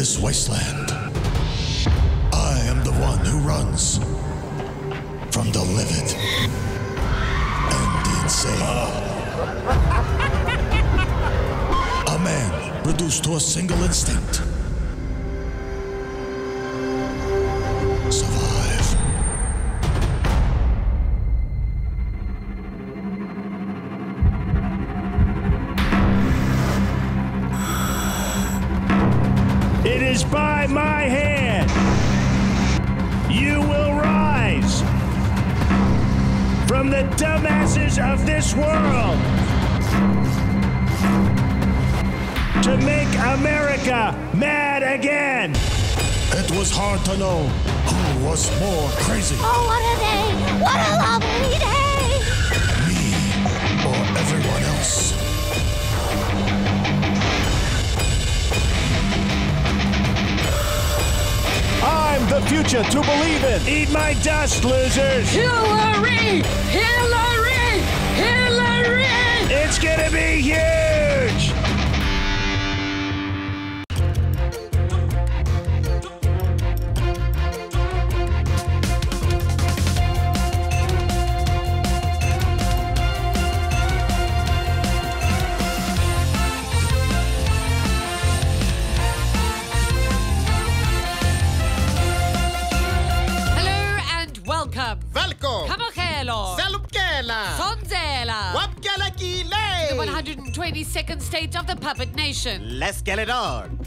this wasteland, I am the one who runs from the livid and the insane. A man reduced to a single instinct. Survive. It is by my hand. You will rise from the dumbasses of this world to make America mad again. It was hard to know who was more crazy. Oh, what a day! What a lovely day! Me or everyone else. I'm the future to believe in. Eat my dust, losers. Hillary! Hillary! Hillary! It's gonna be huge. Welcome. Kamokelo. Salukela. Sonzela. Wapkela kile. The 122nd state of the puppet nation. Let's get it on.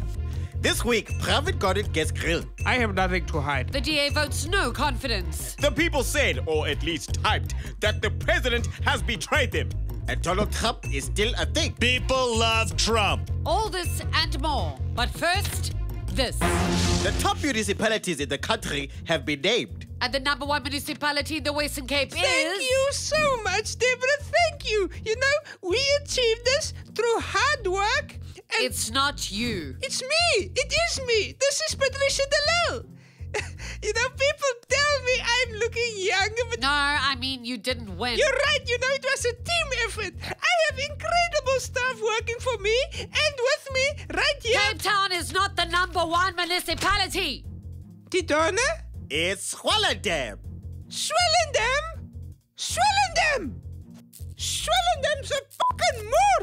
This week, Pravin Gordhan gets grilled. I have nothing to hide. The DA votes no confidence. The people said, or at least typed, that the president has betrayed them. And Donald Trump is still a thing. People love Trump. All this and more. But first, this. The top municipalities in the country have been named. And the #1 municipality in the Western Cape is... Thank you so much, Debora. Thank you. You know, we achieved this through hard work. And It's not you. it's me. It is me. This is Patricia DeLille. You know, people tell me I'm looking young, but No, I mean you didn't win. you're right. You know, it was a team effort. I have incredible staff working for me and with me right here. Cape Town is not the #1 municipality. Tidona? It's Swellendam. Swellendam? Swellendam! Swellendam's a fucking moor!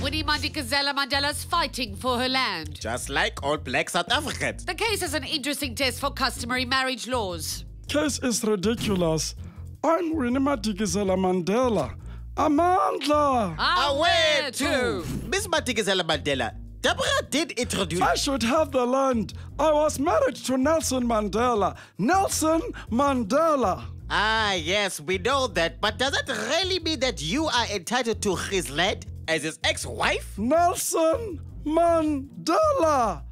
Winnie Madikizela Mandela's fighting for her land. Just like all black South Africans. The case is an interesting test for customary marriage laws. Case is ridiculous. I'm Winnie Madikizela Mandela. Amandla! Aware to. Miss Madikizela Mandela, Debora did introduce... I should have the land. I was married to Nelson Mandela. Nelson Mandela. Ah, yes, we know that. But does that really mean that you are entitled to his land as his ex-wife? Nelson Mandela.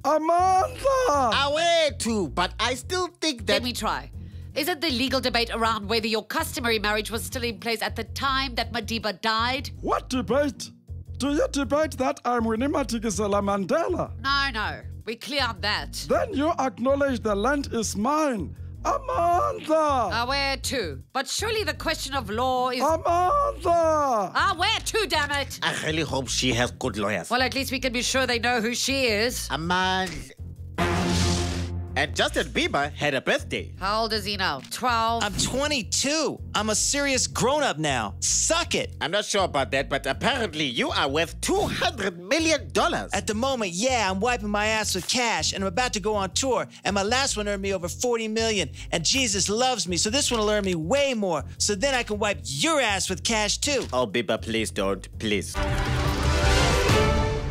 Amandla! Aware too, but I still think that... Let me try. Isn't the legal debate around whether your customary marriage was still in place at the time that Madiba died? What debate? Do you debate that I'm Winnie Madikizela Mandela? No. We're clear on that. Then you acknowledge the land is mine. Amandla! Aware too. But surely the question of law is... Amandla! Aware too, damn it! I really hope she has good lawyers. Well, at least we can be sure they know who she is. And Justin Bieber had a birthday. How old is he now? 12? I'm 22. I'm a serious grown-up now. Suck it. I'm not sure about that, but apparently you are worth $200 million. At the moment, yeah, I'm wiping my ass with cash, and I'm about to go on tour, and my last one earned me over $40 million, and Jesus loves me, so this one will earn me way more, so then I can wipe your ass with cash too. Oh, Bieber, please don't. Please.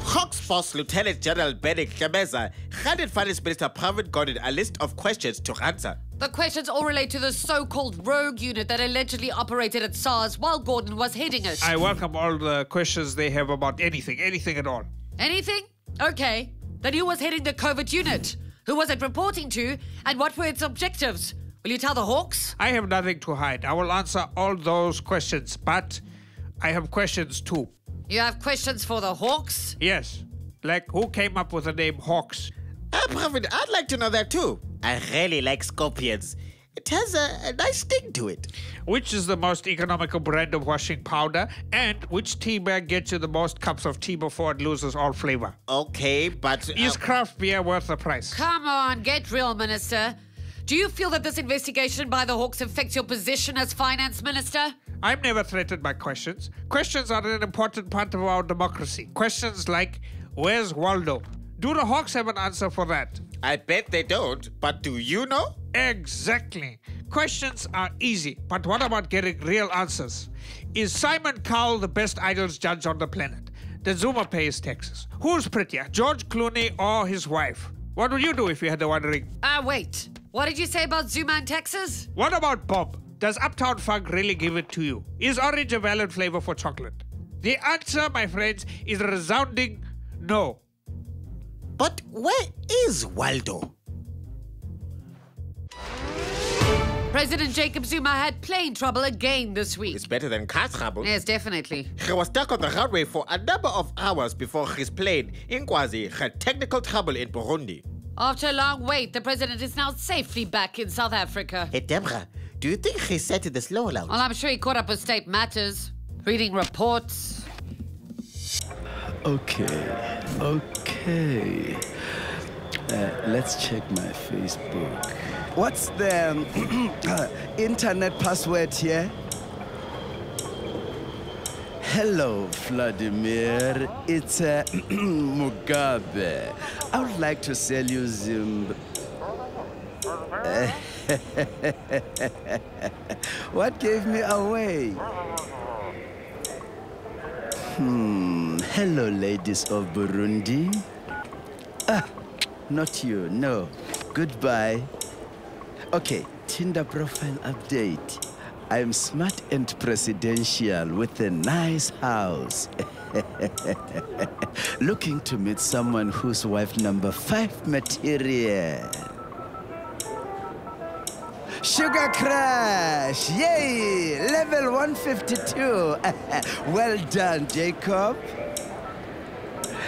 Hawks boss Lieutenant General Benedict Kemeza handed Finance Minister Pravin Gordhan a list of questions to answer. The questions all relate to the so-called rogue unit that allegedly operated at SARS while Gordhan was heading it. I welcome all the questions they have about anything at all. Anything? Okay. Then who was heading the covert unit? Who was it reporting to? And what were its objectives? Will you tell the Hawks? I have nothing to hide. I will answer all those questions, but I have questions too. You have questions for the Hawks? Yes. Like, who came up with the name Hawks? Pravin, I'd like to know that too. I really like scorpions. It has a nice sting to it. Which is the most economical brand of washing powder? And which tea bag gets you the most cups of tea before it loses all flavor? Okay, but... Is craft beer worth the price? Come on, get real, Minister. Do you feel that this investigation by the Hawks affects your position as Finance Minister? I'm never threatened by questions. Questions are an important part of our democracy. Questions like, where's Waldo? Do the Hawks have an answer for that? I bet they don't, but do you know? Exactly. Questions are easy, but what about getting real answers? Is Simon Cowell the best idols judge on the planet? Does Zuma pay his taxes? Who's prettier, George Clooney or his wife? What would you do if you had the One Ring? Wait. What did you say about Zuma and taxes? What about Bob? Does Uptown Funk really give it to you? Is orange a valid flavor for chocolate? The answer, my friends, is a resounding no. But where is Waldo? President Jacob Zuma had plane trouble again this week. It's better than car trouble. Yes, definitely. He was stuck on the runway for a number of hours before his plane, Inkwazi, had technical trouble in Burundi. After a long wait, the president is now safely back in South Africa. Hey, Debora, do you think he set the slow lounge? Well, I'm sure he caught up with state matters, reading reports. Okay. Let's check my Facebook. What's the internet password here? Hello, Vladimir. It's Mugabe. I would like to sell you What gave me away? Hello, ladies of Burundi. Not you, no. Goodbye. Okay, Tinder profile update. I'm smart and presidential with a nice house. Looking to meet someone who's wife number 5 material. Sugar Crash! Yay! Level 152. Well done, Jacob.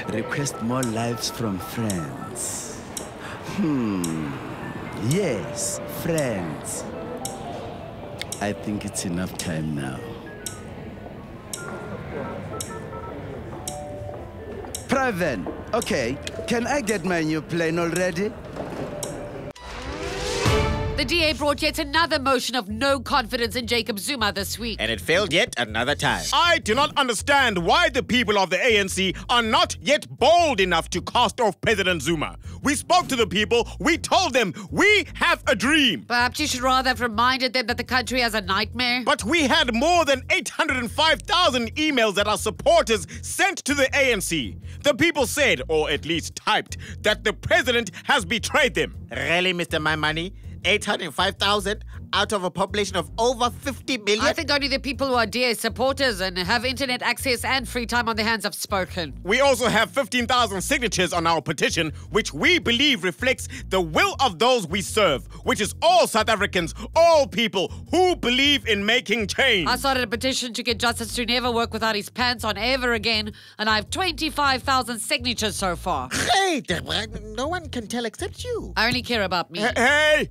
Request more lives from friends. Yes, friends. I think it's enough time now. Pravin, okay, can I get my new plane already? The DA brought yet another motion of no confidence in Jacob Zuma this week. And it failed yet another time. I do not understand why the people of the ANC are not yet bold enough to cast off President Zuma. We spoke to the people, we told them we have a dream. Perhaps you should rather have reminded them that the country has a nightmare. But we had more than 805,000 emails that our supporters sent to the ANC. The people said, or at least typed, that the president has betrayed them. Really, Mr. Maimane? 805,000 out of a population of over 50 million? I think only the people who are DA supporters and have internet access and free time on their hands have spoken. We also have 15,000 signatures on our petition, which we believe reflects the will of those we serve, which is all South Africans, all people who believe in making change. I started a petition to get Justice to never work without his pants on ever again, and I have 25,000 signatures so far. Hey, Debora, no one can tell except you. I only care about me. Hey!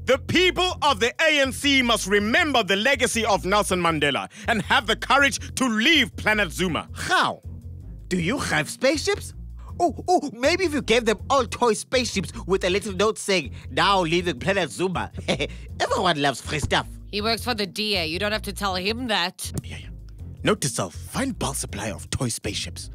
The people of the ANC must remember the legacy of Nelson Mandela and have the courage to leave Planet Zuma. How? Do you have spaceships? Oh, maybe if you gave them all toy spaceships with a little note saying, now leaving Planet Zuma. Everyone loves free stuff. He works for the DA. You don't have to tell him that. Yeah. Note to self, find bulk supply of toy spaceships.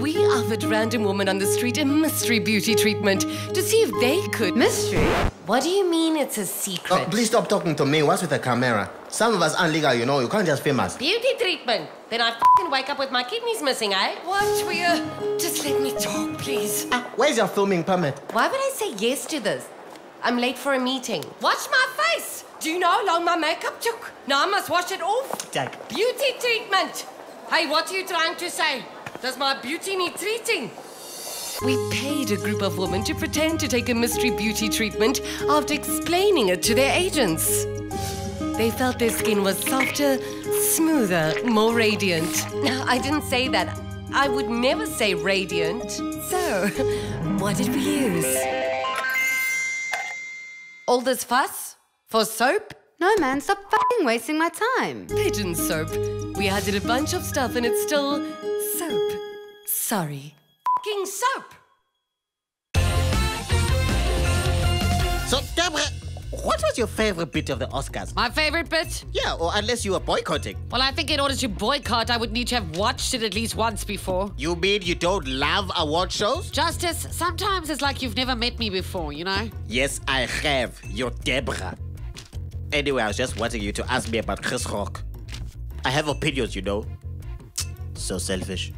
We offered random women on the street a mystery beauty treatment to see if they could... Mystery? What do you mean it's a secret? Oh, please stop talking to me. What's with the camera? Some of us aren't legal, you know. You can't just film us. Beauty treatment. Then I f***ing wake up with my kidneys missing, eh? What? Just let me talk, please. Where's your filming permit? Why would I say yes to this? I'm late for a meeting. Watch my face. Do you know how long my makeup took? Now I must wash it off. Jack. Beauty treatment. Hey, what are you trying to say? Does my beauty need treating? We paid a group of women to pretend to take a mystery beauty treatment after explaining it to their agents. They felt their skin was softer, smoother, more radiant. Now, I didn't say that. I would never say radiant. So, what did we use? All this fuss? For soap? No, man, stop fucking wasting my time. Pigeon soap. We added a bunch of stuff and it's still soap. Sorry. Fucking soap! So, Debora, what was your favorite bit of the Oscars? My favorite bit? Yeah, or unless you were boycotting. Well, I think in order to boycott, I would need to have watched it at least once before. You mean you don't love award shows? Justice, sometimes it's like you've never met me before, you know? Yes, I have. You're Debora. Anyway, I was just wanting you to ask me about Chris Rock. I have opinions, you know. So selfish.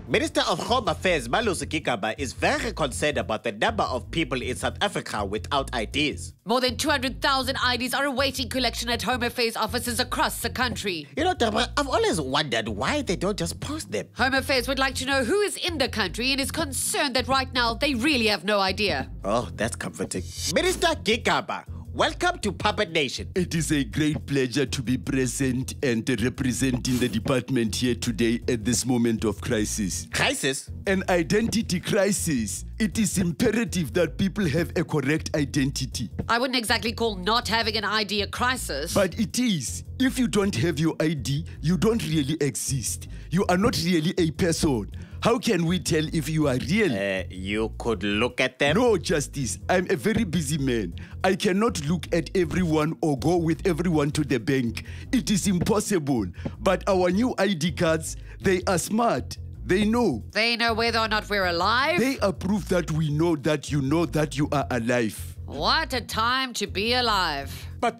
Minister of Home Affairs Malusi Gigaba is very concerned about the number of people in South Africa without IDs. More than 200,000 IDs are awaiting collection at Home Affairs offices across the country. You know, Debora, I've always wondered why they don't just post them. Home Affairs would like to know who is in the country and is concerned that right now they really have no idea. Oh, that's comforting. Minister Gigaba, welcome to Puppet Nation. It is a great pleasure to be present and representing the department here today at this moment of crisis. Crisis? An identity crisis. It is imperative that people have a correct identity. I wouldn't exactly call not having an ID a crisis. But it is. If you don't have your ID, you don't really exist. You are not really a person. How can we tell if you are real? You could look at them? No, Justice. I'm a very busy man. I cannot look at everyone or go with everyone to the bank. It is impossible. But our new ID cards, they are smart. They know. They know whether or not we're alive? They are proof that we know that you are alive. What a time to be alive. But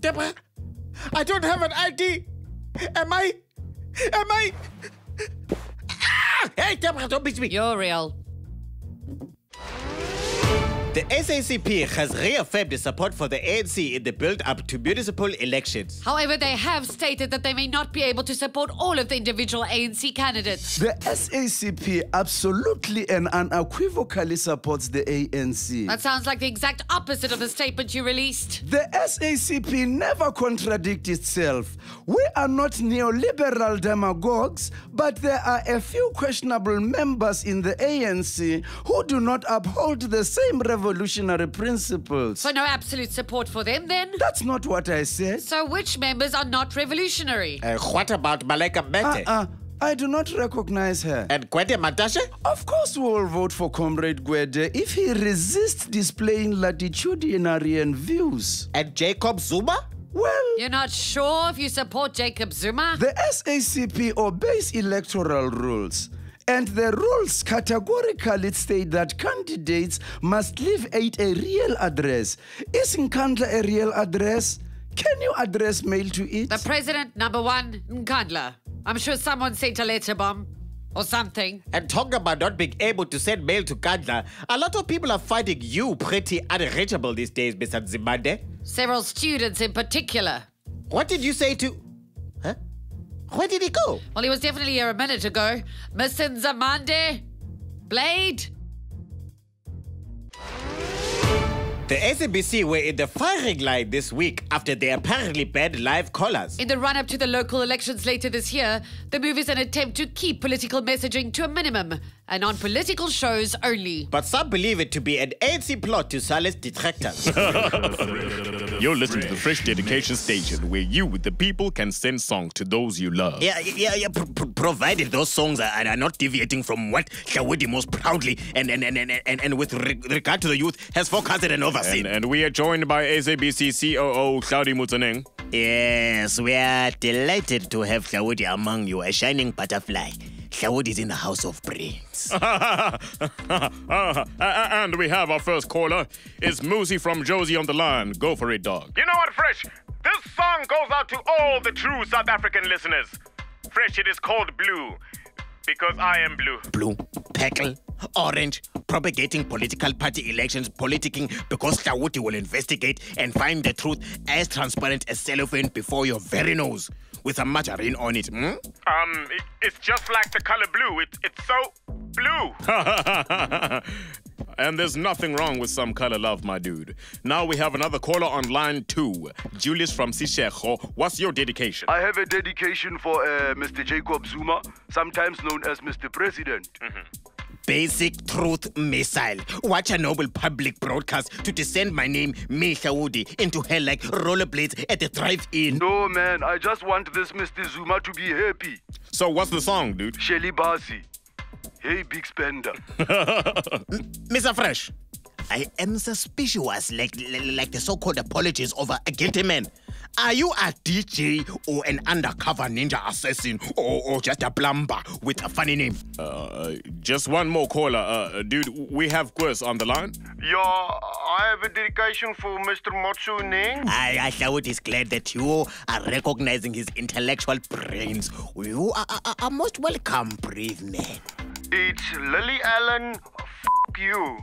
Debora, I don't have an ID. Am I? Hey, Debora, don't beat me. You're real. The SACP has reaffirmed its support for the ANC in the build-up to municipal elections. However, they have stated that they may not be able to support all of the individual ANC candidates. The SACP absolutely and unequivocally supports the ANC. That sounds like the exact opposite of the statement you released. The SACP never contradicts itself. We are not neoliberal demagogues, but there are a few questionable members in the ANC who do not uphold the same revolutionary principles. So no absolute support for them then? That's not what I said. So which members are not revolutionary? What about Maleka Mete? I do not recognize her. And Gwede Matashe? Of course we will vote for Comrade Gwede if he resists displaying latitudinarian views. And Jacob Zuma? Well, you're not sure if you support Jacob Zuma? The SACP obeys electoral rules. And the rules categorically state that candidates must leave out a real address. Is Nkandla a real address? Can you address mail to it? The president, number 1, Nkandla. I'm sure someone sent a letter bomb or something. And talking about not being able to send mail to Nkandla, a lot of people are finding you pretty unreachable these days, Mr. Zimande. Several students in particular. What did you say to... Huh? Where did he go? Well, he was definitely here a minute ago. Mr. Nzamande? Blade? The SABC were in the firing line this week after they apparently banned live callers. In the run-up to the local elections later this year, the move is an attempt to keep political messaging to a minimum and on political shows only. But some believe it to be an ANC plot to silence detractors. You're listening to the Fresh Dedication Station, where you, the people, can send songs to those you love. Yeah. Provided those songs are not deviating from what Hlaudi most proudly and with regard to the youth has forecasted and overseen. And we are joined by SABC COO Hlaudi Motsoeneng. Yes, we are delighted to have Hlaudi among you, a shining butterfly. Hlaudi is in the house of brains. And we have our first caller. It's Mmusi from Josie on the line. Go for it, dog. You know what, Fresh? This song goes out to all the true South African listeners. Fresh, it is called Blue. Because I am blue. Blue, purple, orange, propagating political party elections, politicking because Hlaudi will investigate and find the truth as transparent as cellophane before your very nose with a margarine on it. It's just like the color blue. It's so blue. And there's nothing wrong with some color love, my dude. Now we have another caller on line 2. Julius from Sishego. What's your dedication? I have a dedication for Mr. Jacob Zuma, sometimes known as Mr. President. basic truth missile. Watch a noble public broadcast to descend my name, me Hlaudi, into hell like rollerblades at the drive-in. No, man, I just want this Mr. Zuma to be happy. So what's the song, dude? Shelly Basi. Hey, big spender. Mr. Fresh, I am suspicious, like the so-called apologies over a guilty man. Are you a DJ or an undercover ninja assassin or just a plumber with a funny name? Just one more caller. Dude, we have Quiz on the line. Yeah, I have a dedication for Mr. Motsoeneng. I is glad that you are recognizing his intellectual brains. You are most welcome, brave man. It's Lily Allen. F*** you.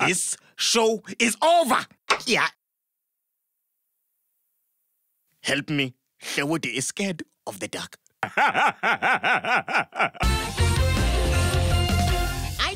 This show is over. Yeah. Help me. Hlaudi is scared of the dark. I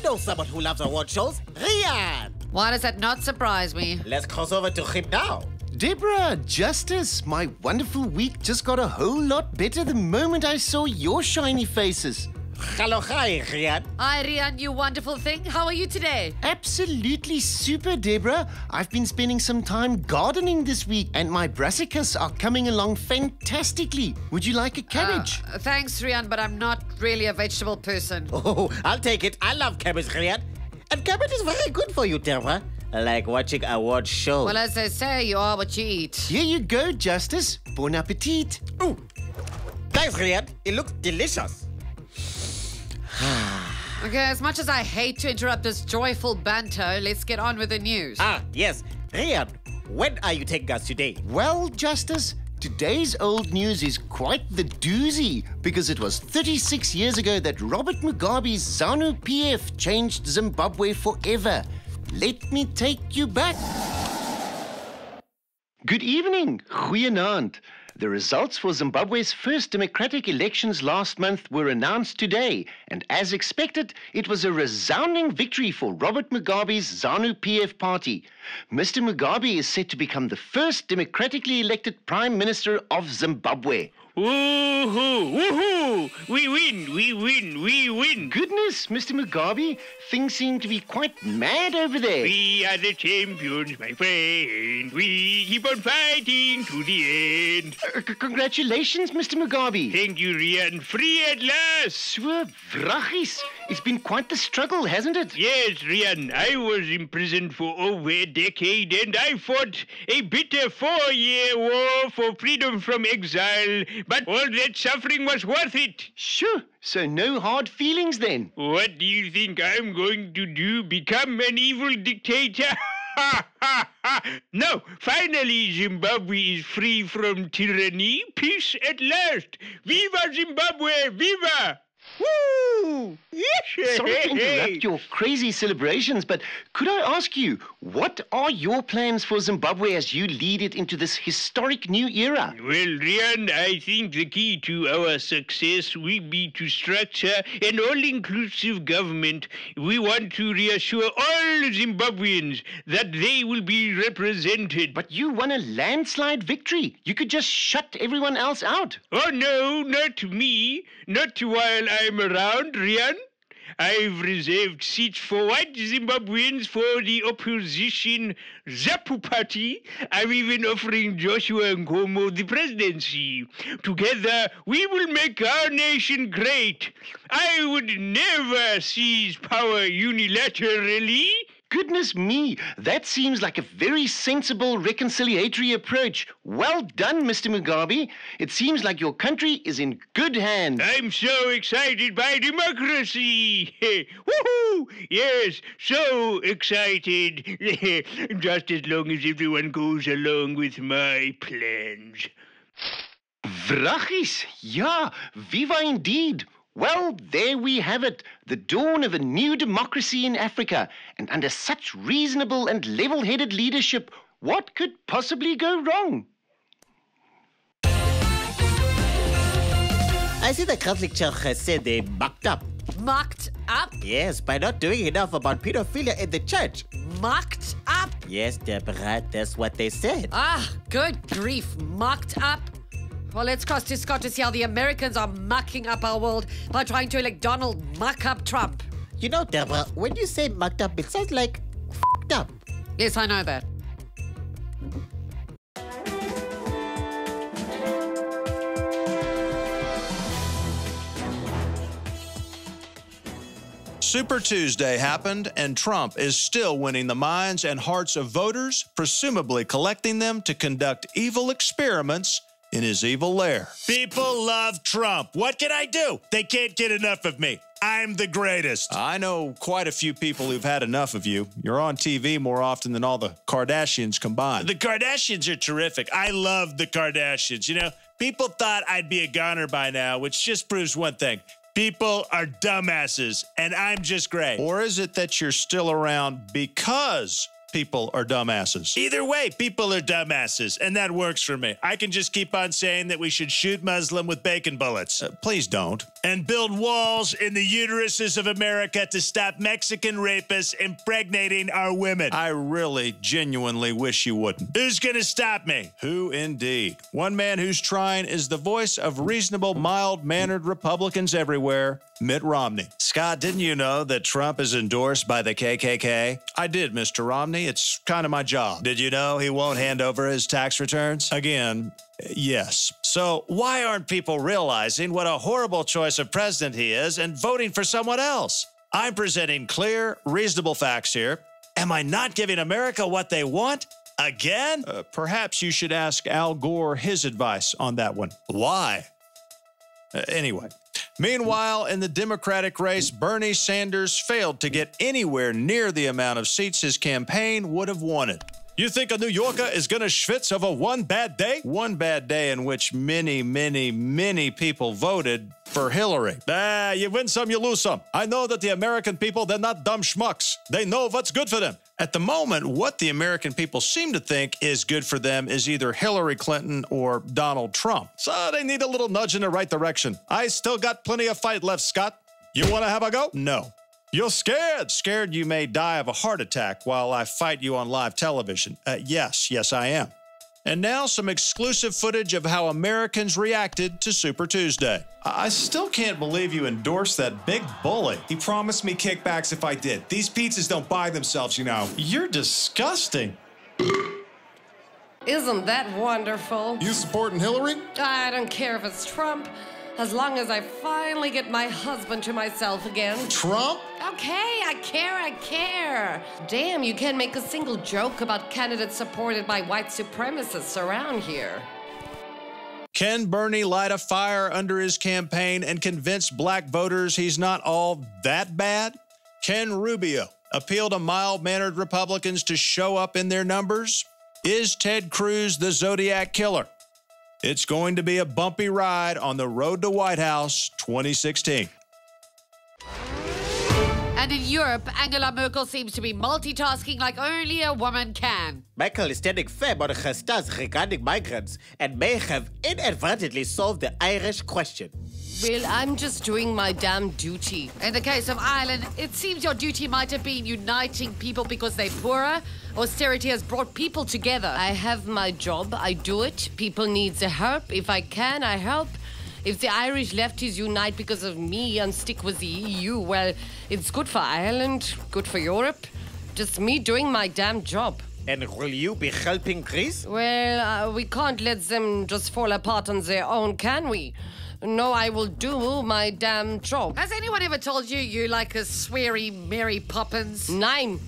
know someone who loves award shows. Rian. Why does that not surprise me? Let's cross over to him now. Debora, Justice, my wonderful week just got a whole lot better the moment I saw your shiny faces. Hello, hi, Rian. Hi, Rian, you wonderful thing. How are you today? Absolutely super, Debora. I've been spending some time gardening this week and my brassicas are coming along fantastically. Would you like a cabbage? Thanks, Rian, but I'm not really a vegetable person. Oh, I'll take it. I love cabbage, Rian. And cabbage is very good for you, Debora. Like watching award show. Well, as they say, you are what you eat. Here you go, Justice. Bon appetit. Ooh. Thanks, Rian. It looks delicious. Okay, as much as I hate to interrupt this joyful banter, let's get on with the news. Yes. Rian, when are you taking us today? Well, Justice, today's old news is quite the doozy because it was 36 years ago that Robert Mugabe's ZANU-PF changed Zimbabwe forever. Let me take you back. Good evening. Goeienaand. The results for Zimbabwe's first democratic elections last month were announced today, and as expected, it was a resounding victory for Robert Mugabe's ZANU-PF party. Mr. Mugabe is set to become the first democratically elected Prime Minister of Zimbabwe. Woohoo! Woohoo! We win! We win! We win! Goodness, Mr. Mugabe, things seem to be quite mad over there. We are the champions, my friend. We keep on fighting to the end. Congratulations, Mr. Mugabe. Thank you, Rian. Free at last. So vraggies. It's been quite the struggle, hasn't it? Yes, Rian. I was imprisoned for over a decade and I fought a bitter 4-year war for freedom from exile. But all that suffering was worth it. Sure. So no hard feelings then. What do you think I'm going to do? Become an evil dictator? No, finally Zimbabwe is free from tyranny. Peace at last. Viva Zimbabwe! Viva! Woo! Sorry to interrupt your crazy celebrations, but could I ask you, what are your plans for Zimbabwe as you lead it into this historic new era? Well, Rian, I think the key to our success will be to structure an all-inclusive government. We want to reassure all Zimbabweans that they will be represented. But you won a landslide victory. You could just shut everyone else out. Oh, no, not me. Not while I'm around, Rian. I've reserved seats for white Zimbabweans for the opposition ZAPU party. I'm even offering Joshua Nkomo the presidency. Together, we will make our nation great. I would never seize power unilaterally. Goodness me, that seems like a very sensible reconciliatory approach. Well done, Mr. Mugabe. It seems like your country is in good hands. I'm so excited by democracy. Woohoo! Yes, so excited. Just as long as everyone goes along with my plans. Vraggies, ja, viva indeed. Well, there we have it, the dawn of a new democracy in Africa. And under such reasonable and level-headed leadership, what could possibly go wrong? I see the Catholic Church has said they mucked up. Mucked up? Yes, by not doing enough about pedophilia in the church. Mucked up? Yes, Deborah, that's what they said. Good grief, mucked up? Well, let's cross to Scott to see how the Americans are mucking up our world by trying to elect Donald muck up Trump. You know, Debora, when you say mucked up, it sounds like f***ed up. Yes, I know that. Super Tuesday happened, and Trump is still winning the minds and hearts of voters, presumably collecting them to conduct evil experiments in his evil lair. People love Trump. What can I do? They can't get enough of me. I'm the greatest. I know quite a few people who've had enough of you. You're on TV more often than all the Kardashians combined. The Kardashians are terrific. I love the Kardashians. You know, people thought I'd be a goner by now, which just proves one thing. People are dumbasses, and I'm just great. Or is it that you're still around because people are dumbasses? Either way, people are dumbasses, and that works for me. I can just keep on saying that we should shoot Muslim with bacon bullets. Please don't. And build walls in the uteruses of America to stop Mexican rapists impregnating our women. I really, genuinely wish you wouldn't. Who's gonna stop me? Who indeed? One man who's trying is the voice of reasonable, mild-mannered Republicans everywhere, Mitt Romney. Scott, didn't you know that Trump is endorsed by the KKK? I did, Mr. Romney. It's kind of my job. Did you know he won't hand over his tax returns? Again, yes. So why aren't people realizing what a horrible choice of president he is and voting for someone else? I'm presenting clear, reasonable facts here. Am I not giving America what they want? Again? Perhaps you should ask Al Gore his advice on that one. Why? Anyway. Meanwhile, in the Democratic race, Bernie Sanders failed to get anywhere near the amount of seats his campaign would have wanted. You think a New Yorker is going to schwitz over one bad day? One bad day in which many, many, many people voted for Hillary. You win some, you lose some. I know that the American people, they're not dumb schmucks. They know what's good for them. At the moment, what the American people seem to think is good for them is either Hillary Clinton or Donald Trump. So they need a little nudge in the right direction. I still got plenty of fight left, Scott. You want to have a go? No. You're scared. Scared you may die of a heart attack while I fight you on live television. Yes, I am. And now some exclusive footage of how Americans reacted to Super Tuesday. I still can't believe you endorsed that big bully. He promised me kickbacks if I did. These pizzas don't buy themselves, you know. You're disgusting. Isn't that wonderful? You supporting Hillary? I don't care if it's Trump, as long as I finally get my husband to myself again. Trump? Okay, I care. Damn, you can't make a single joke about candidates supported by white supremacists around here. Can Bernie light a fire under his campaign and convince black voters he's not all that bad? Can Rubio appeal to mild-mannered Republicans to show up in their numbers? Is Ted Cruz the Zodiac Killer? It's going to be a bumpy ride on the road to White House 2016. And in Europe, Angela Merkel seems to be multitasking like only a woman can. Merkel is standing firm on her stance regarding migrants and may have inadvertently solved the Irish question. Well, I'm just doing my damn duty. In the case of Ireland, it seems your duty might have been uniting people because they're poorer. Austerity has brought people together. I have my job, I do it. People need the help. If I can, I help. If the Irish lefties unite because of me and stick with the EU, well, it's good for Ireland, good for Europe. Just me doing my damn job. And will you be helping Greece? Well, we can't let them just fall apart on their own, can we? No, I will do my damn job. Has anyone ever told you you're like a sweary Mary Poppins? Nein.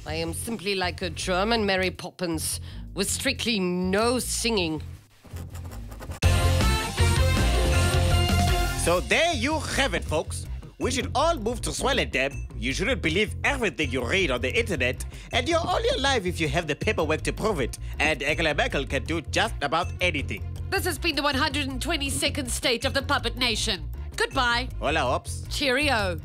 I am simply like a German Mary Poppins with strictly no singing. So there you have it, folks. We should all move to Swellendam. You shouldn't believe everything you read on the internet. And you're only alive if you have the paperwork to prove it. And Angela Merkel can do just about anything. This has been the 122nd State of the Puppet Nation. Goodbye. Hola, hops. Cheerio.